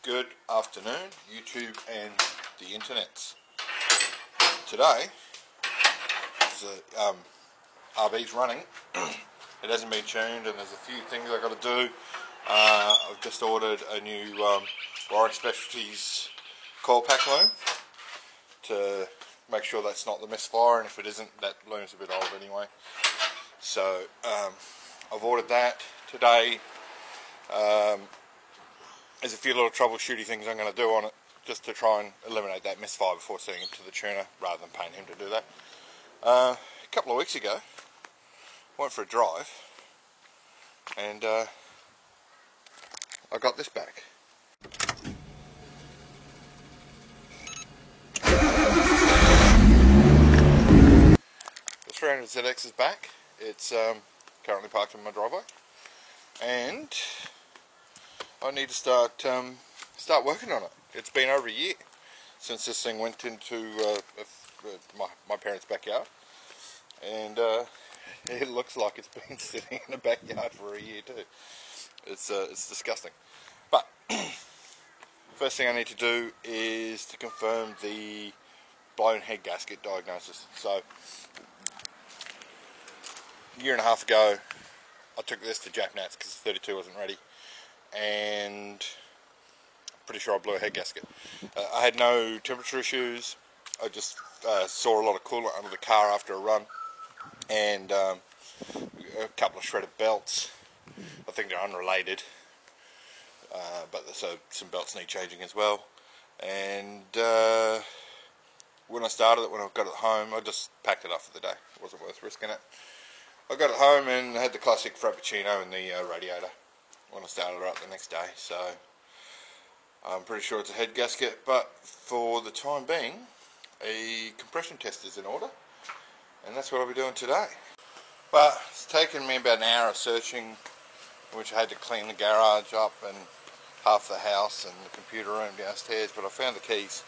Good afternoon, YouTube and the internets. Today, the RB's running. It hasn't been tuned, and there's a few things I've got to do. I've just ordered a new Warwick Specialties coil pack loom to make sure that's not the misfire, and if it isn't, that loom's a bit old anyway. So I've ordered that today. There's a few little troubleshooty things I'm going to do on it just to try and eliminate that misfire before sending it to the tuner, rather than paying him to do that. A couple of weeks ago, went for a drive, and I got this back. The 300ZX is back. It's currently parked in my driveway, and I need to start working on it. It's been over a year since this thing went into my parents' backyard, and it looks like it's been sitting in the backyard for a year too. It's disgusting. But first thing I need to do is to confirm the blown head gasket diagnosis. So a year and a half ago, I took this to Jack Nats because 32 wasn't ready, and I'm pretty sure I blew a head gasket. I had no temperature issues. I just saw a lot of coolant under the car after a run, and a couple of shredded belts. I think they're unrelated, but so some belts need changing as well. And when I started it, when I got it home, I just packed it up for the day. It wasn't worth risking it. I got it home and had the classic Frappuccino in the radiator when I started it up the next day, so I'm pretty sure it's a head gasket, but for the time being, a compression test is in order, and that's what I'll be doing today. But it's taken me about an hour of searching, in which I had to clean the garage up and half the house and the computer room downstairs, but I found the keys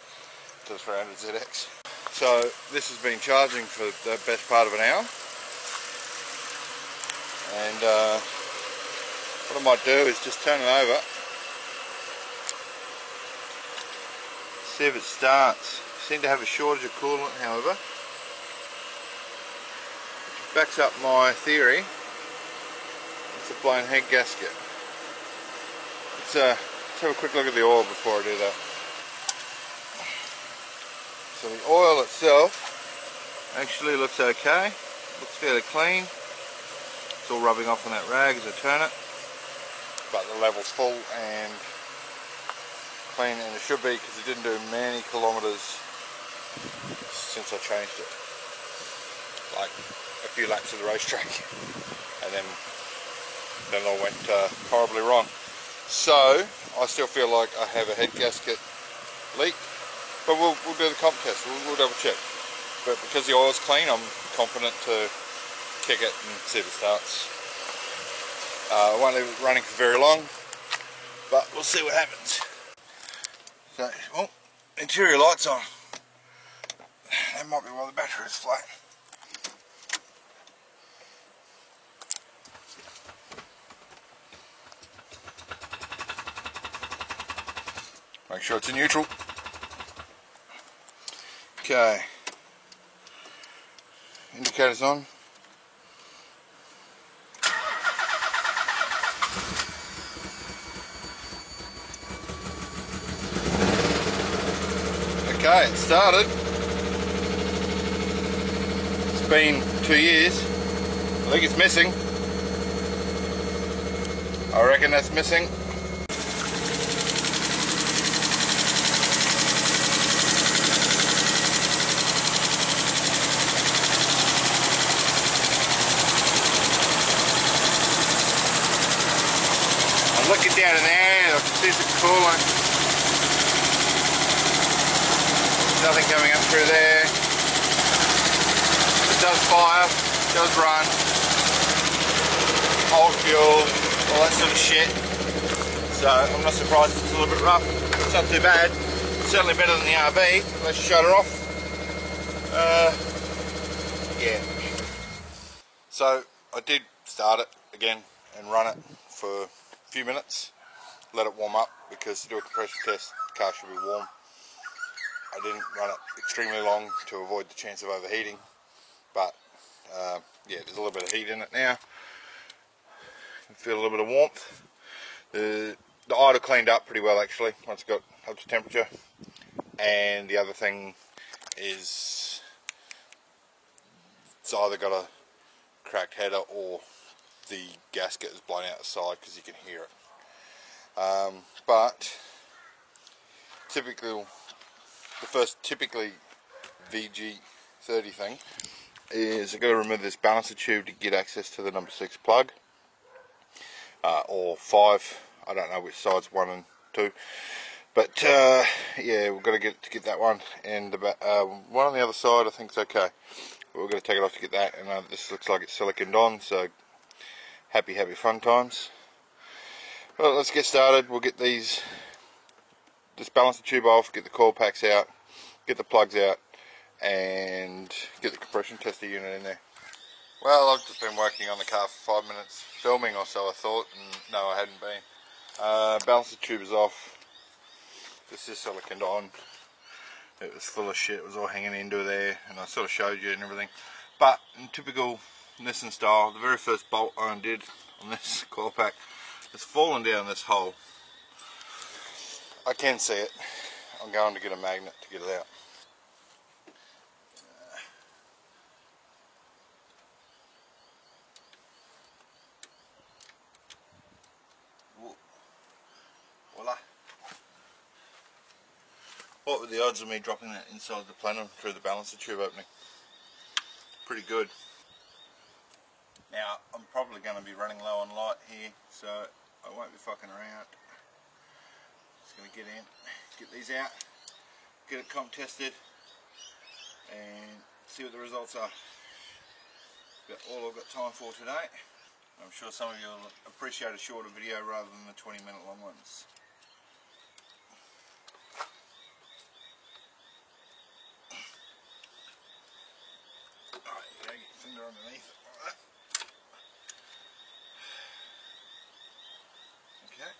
to the 300ZX. So this has been charging for the best part of an hour, and what I might do is just turn it over, see if it starts. Seem to have a shortage of coolant, however, which backs up my theory. It's a blown head gasket. Let's have a quick look at the oil before I do that. So the oil itself actually looks okay. Looks fairly clean. It's all rubbing off on that rag as I turn it, but the level's full and clean, and it should be, because it didn't do many kilometres since I changed it, like a few laps of the racetrack, and then I went horribly wrong. So I still feel like I have a head gasket leak, but we'll do the comp test. We'll double check. But because the oil's clean, I'm confident to kick it and see if it starts. I won't leave it running for very long, but we'll see what happens. So, oh, interior lights on. That might be why the battery is flat. Make sure it's in neutral. Okay. Indicators on. Okay, it started. It's been 2 years. I think it's missing. I reckon that's missing. I'm looking down in there, I can see some coolant. Nothing coming up through there. It does fire, it does run. Old fuel, all that sort of shit. So I'm not surprised it's a little bit rough. It's not too bad. Certainly better than the RB. Let's shut her off. Yeah. So I did start it again and run it for a few minutes. let it warm up, because to do a compression test the car should be warm. I didn't run it extremely long to avoid the chance of overheating, but yeah, there's a little bit of heat in it now. You can feel a little bit of warmth. The idle cleaned up pretty well actually once it got up to temperature. And the other thing is it's either got a cracked header or the gasket is blown out the side, because you can hear it. But typically, the first VG30 thing is I've got to remove this balancer tube to get access to the number 6 plug, or 5, I don't know which side's 1 and 2, but yeah, we've got to get that one, and one on the other side I think is okay, but we're going to take it off to get that. And this looks like it's siliconed on, so happy fun times. Well, let's get started. We'll get this balancer tube off, get the coil packs out, get the plugs out, and get the compression tester unit in there. Well, I've just been working on the car for 5 minutes, filming or so I thought, and no, I hadn't been. Balancer tube is off. This is siliconed on. It was full of shit, it was all hanging into there, and I sort of showed you and everything. But in typical Nissan style, the very first bolt I undid on this coil pack has fallen down this hole. I can see it. I'm going to get a magnet to get it out. Voila. What were the odds of me dropping that inside the plenum through the balancer tube opening? Pretty good. Now, I'm probably going to be running low on light here, so I won't be fucking around. Just going to get in, get these out, get it comp tested, and see what the results are. That's all I've got time for today. I'm sure some of you will appreciate a shorter video rather than the 20-minute long ones. Alright, you gotta get your finger underneath it like that. Okay.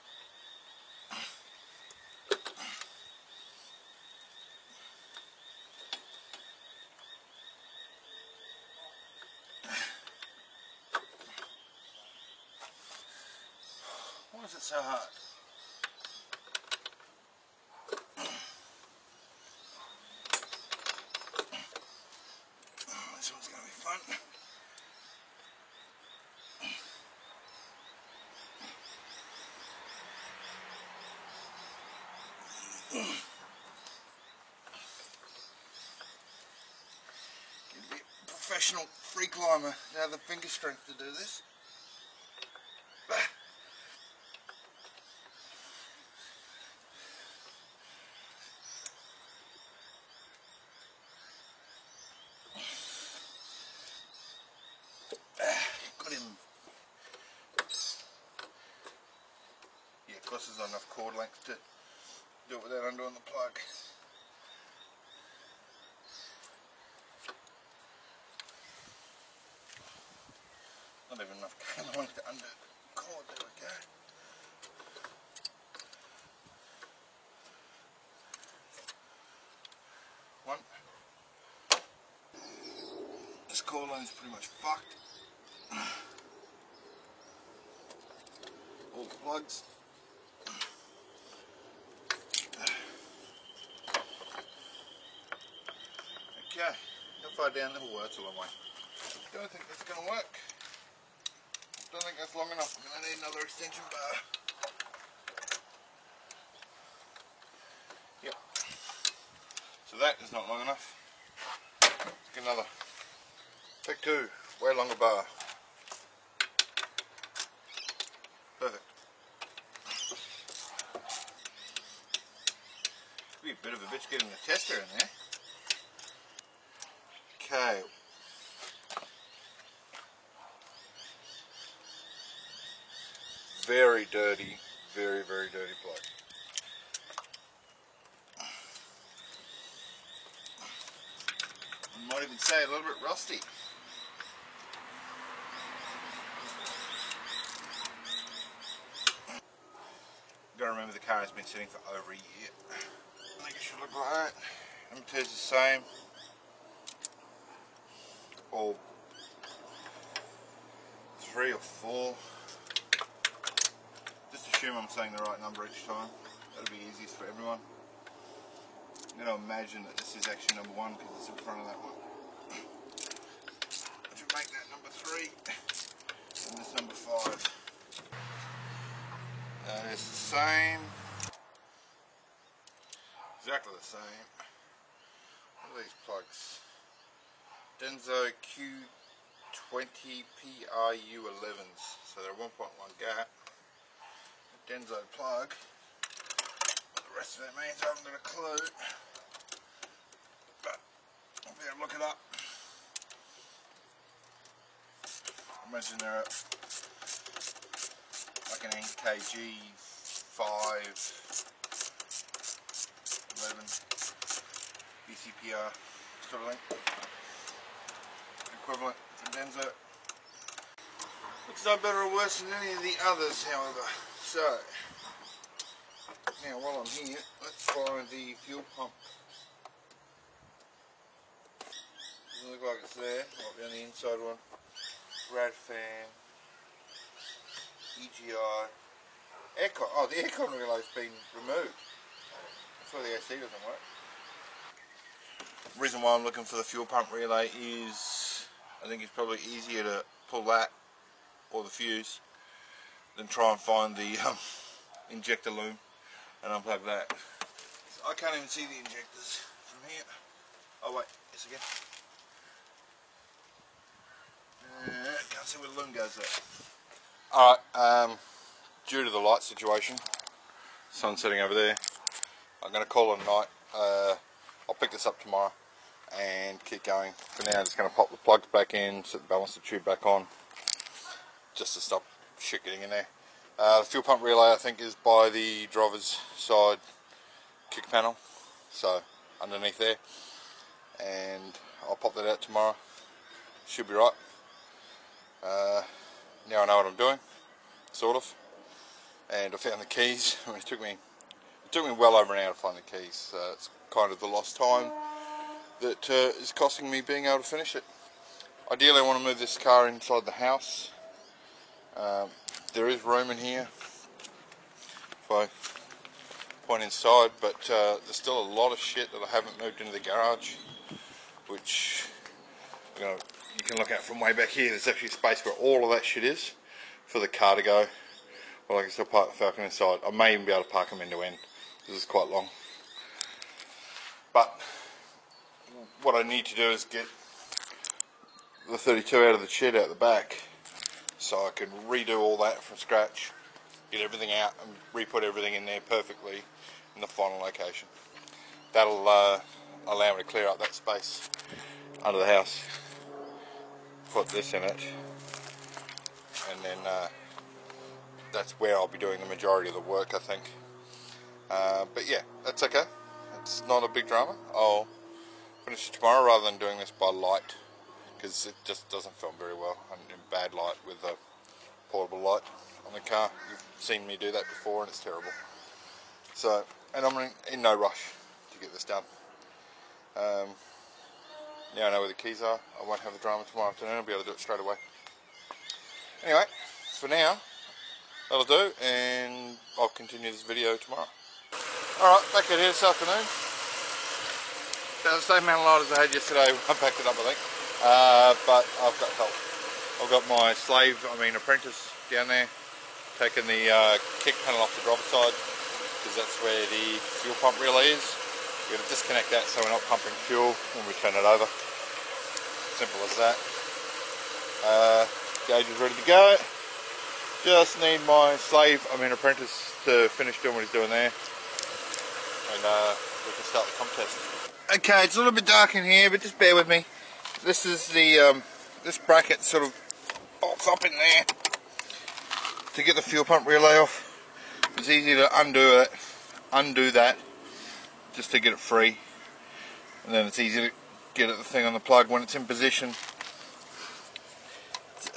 Why is it so hard? This one's going to be fun. You'd be a professional free climber to have the finger strength to do this. Got him. Yeah, of course there's not enough cord length to do it without undoing the plug. Not even enough cable length to undo the cord. There we go. One. This cord line is pretty much fucked. All the plugs. Okay, how far down the hole? That's a long way. Don't think that's going to work. Don't think that's long enough. I'm going to need another extension bar. Yep. So that is not long enough. Let's get another. Take 2, way longer bar. Perfect. Be a bit of a bitch getting the tester in there. Okay. Very dirty, very dirty plug. I might even say a little bit rusty. Don't car has been sitting for over a year. I think it should look like that. Number 2 is the same. Or 3 or 4. Just assume I'm saying the right number each time. That'll be easiest for everyone. I'm going to imagine that this is actually number 1 because it's in front of that one. If you make that number 3, and this number 5. It's the same. Exactly the same. What are these plugs? Denso Q20 PRU11s. So they're 1.1 gap. A Denso plug. What the rest of that means I haven't got a clue. But I'll be able to look it up. I imagine they're like an NKG 5 11 BCPR sort of thing. Equivalent for Denso. Looks no better or worse than any of the others, however. So, now while I'm here, let's find the fuel pump. Doesn't look like it's there. Might be on the inside one. Rad fan. EGI. Aircon. Oh, the aircon relay's been removed. That's why the AC doesn't work. The reason why I'm looking for the fuel pump relay is I think it's probably easier to pull that or the fuse than try and find the injector loom and unplug that. So I can't even see the injectors from here. Oh wait, yes again. Can't see where the loom goes there. Alright, due to the light situation, sun setting over there, I'm going to call it a night. I'll pick this up tomorrow and keep going. For now I'm just going to pop the plugs back in, set the balancer tube back on, just to stop shit getting in there. The fuel pump relay I think is by the driver's side kick panel, so underneath there, and I'll pop that out tomorrow. Should be right. Now I know what I'm doing, sort of, and I found the keys. I mean, it took me well over an hour to find the keys. It's kind of the lost time that is costing me being able to finish it. Ideally I want to move this car inside the house. There is room in here if I point inside, but there's still a lot of shit that I haven't moved into the garage, which you can look at from way back here. There's actually space where all of that shit is for the car to go. Well, I can still park the Falcon inside. I may even be able to park them end to end. This is quite long. But what I need to do is get the 32 out of the shed out the back, so I can redo all that from scratch, get everything out and re-put everything in there perfectly in the final location. That'll allow me to clear up that space under the house, put this in it, and then that's where I'll be doing the majority of the work, I think. But yeah, that's okay. It's not a big drama. I'll finish it tomorrow rather than doing this by light, because it just doesn't film very well in bad light with a portable light on the car. You've seen me do that before and it's terrible. So, and I'm in no rush to get this done. Now I know where the keys are. I won't have the drama tomorrow afternoon. I'll be able to do it straight away. Anyway, for now, that'll do, and I'll continue this video tomorrow. Alright, back out here this afternoon. About the same amount of light as I had yesterday. I packed it up, I think. But I've got help. I've got my apprentice down there, taking the kick panel off the driver's side, because that's where the fuel pump relay is. We've got to disconnect that so we're not pumping fuel when we turn it over. Simple as that. Gauge is ready to go. Just need my apprentice to finish doing what he's doing there, and we can start the comp test. Okay, it's a little bit dark in here, but just bear with me. This is the this bracket sort of bolts up in there to get the fuel pump relay off. It's easy to undo that just to get it free, and then it's easy to get the thing on the plug when it's in position.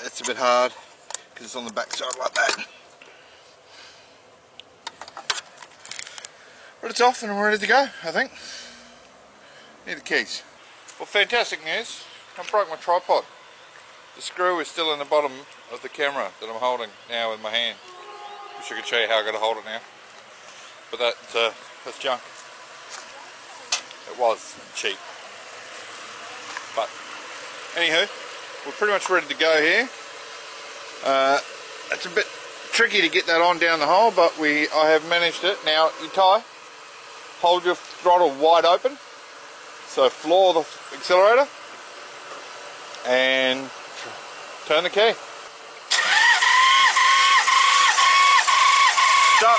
It's a bit hard because it's on the back side like that. But it's off and we're ready to go, I think. Need the keys. Well, fantastic news. I broke my tripod. The screw is still in the bottom of the camera that I'm holding now with my hand. Wish I could show you how I got to hold it now. But that's junk. It was cheap. But anywho, we're pretty much ready to go here. It's a bit tricky to get that on down the hole, but I have managed it. Now, you hold your throttle wide open, so floor the accelerator, and turn the key. Stop.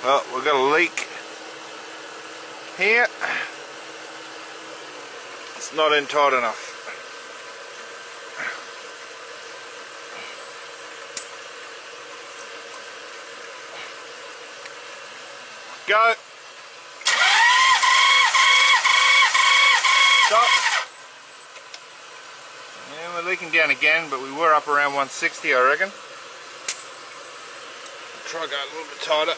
Well, we've got a leak here. It's not in tight enough. Go. Stop. Yeah, we're leaking down again, but we were up around 160, I reckon. Try going a little bit tighter.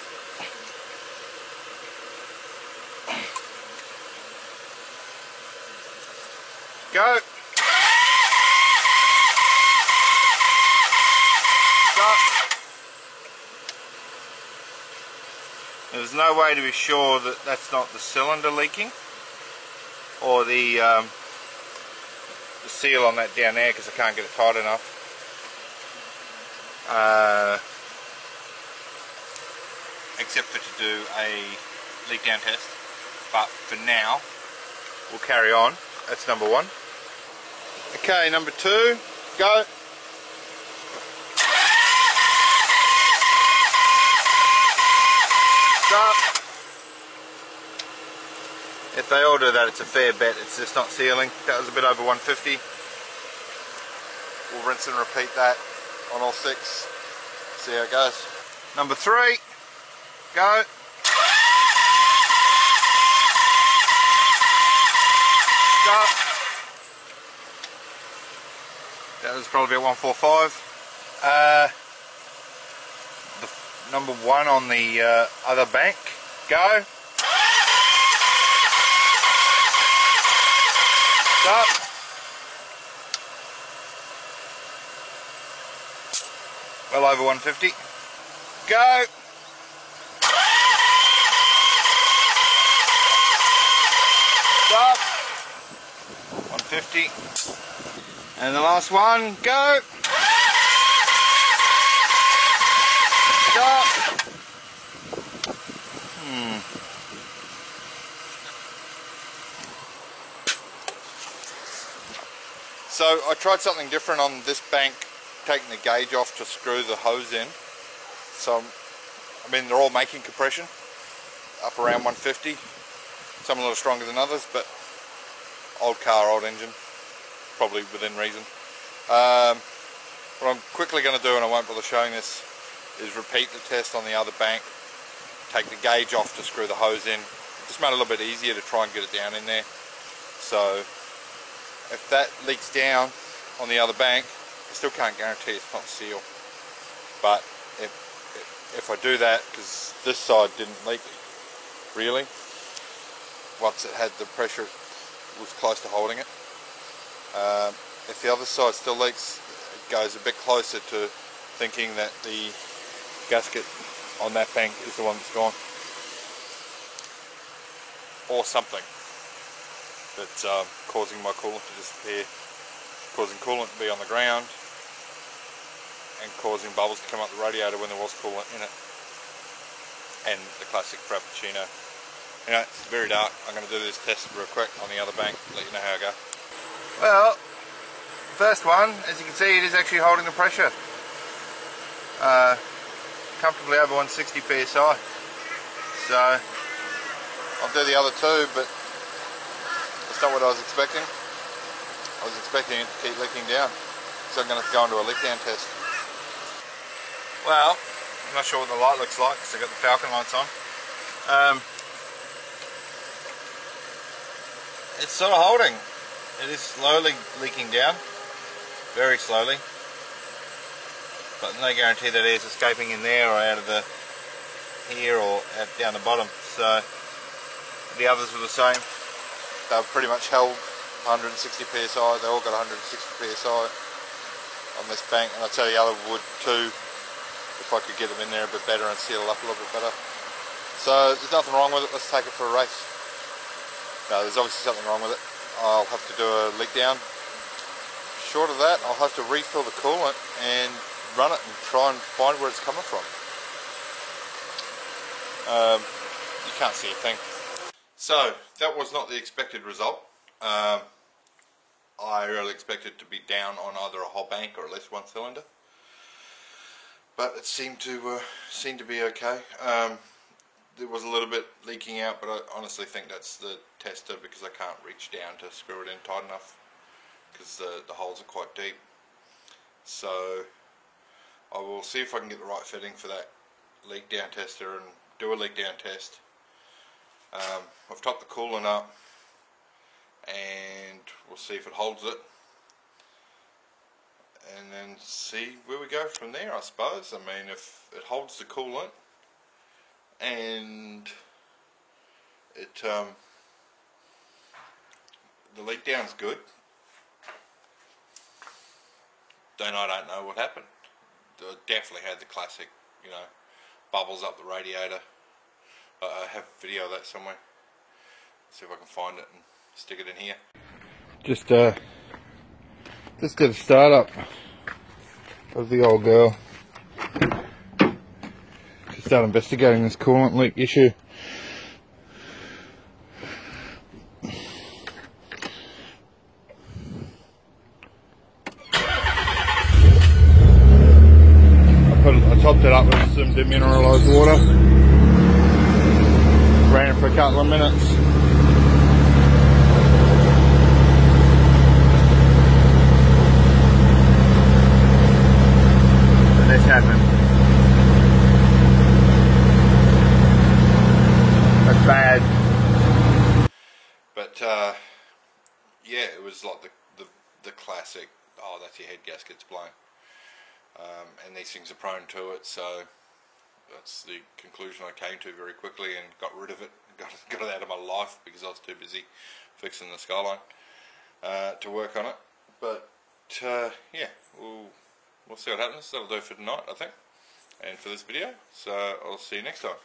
Go. Stop. There's no way to be sure that that's not the cylinder leaking or the seal on that down there, because I can't get it tight enough. Except for to do a leak down test. But for now, we'll carry on. That's number one. Okay, number two, go. Stop. If they all do that, it's a fair bet. It's just not sealing. That was a bit over 150. We'll rinse and repeat that on all six. See how it goes. Number three, go. Stop. That was probably about 145. Number one on the other bank, go. Stop. Well over 150. Go. Stop. 150. And the last one, go. Stop. So I tried something different on this bank, taking the gauge off to screw the hose in. So, I mean, they're all making compression, up around 150. Some a little stronger than others, but old car, old engine, probably within reason. What I'm quickly going to do, and I won't bother showing this, is repeat the test on the other bank, take the gauge off to screw the hose in. It just made it a little bit easier to try and get it down in there. So if that leaks down on the other bank, I still can't guarantee it's not sealed. But if I do that, because this side didn't leak really, once it had the pressure, it was close to holding it. If the other side still leaks, it goes a bit closer to thinking that the gasket on that bank is the one that's gone, or something that's causing my coolant to disappear, causing coolant to be on the ground, and causing bubbles to come up the radiator when there was coolant in it. And the classic Frappuccino. You know, it's very dark. I'm going to do this test real quick on the other bank, let you know how I go. Well, first one, as you can see, it is actually holding the pressure. Comfortably over 160 psi. So I'll do the other two, but that's not what I was expecting. I was expecting it to keep leaking down, so I'm going to go into a leak down test. Well, I'm not sure what the light looks like because I've got the Falcon lights on. It's sort of holding. It is slowly leaking down, very slowly. But no guarantee that air's escaping in there or out of the here or down the bottom. So the others were the same. They were pretty much held 160 psi. They all got 160 psi on this bank, and I tell you, the other would too, if I could get them in there a bit better and seal up a little bit better. So there's nothing wrong with it. Let's take it for a race. No, there's obviously something wrong with it. I'll have to do a leak down. Short of that, I'll have to refill the coolant and run it and try and find where it's coming from. You can't see a thing. So that was not the expected result. I really expected to be down on either a whole bank or at least one cylinder, but it seemed to be okay. There was a little bit leaking out, but I honestly think that's the tester, because I can't reach down to screw it in tight enough because the holes are quite deep. So I will see if I can get the right fitting for that leak down tester and do a leak down test. I've topped the coolant up and we'll see if it holds it, and then see where we go from there, I suppose. I mean, if it holds the coolant and it the leak down's good, then I don't know what happened. I definitely had the classic, bubbles up the radiator. I have a video of that somewhere. See if I can find it and stick it in here. Just did a startup of the old girl. To start investigating this coolant leak issue. I topped it up with some demineralized water. Ran it for a couple of minutes. And this happened. That's bad. But yeah, it was like the classic, oh, that's your head gasket's blown. And these things are prone to it, so that's the conclusion I came to very quickly and got rid of it, got it out of my life because I was too busy fixing the skyline to work on it. But yeah, we'll see what happens. That'll do for tonight, I think, and for this video. So I'll see you next time.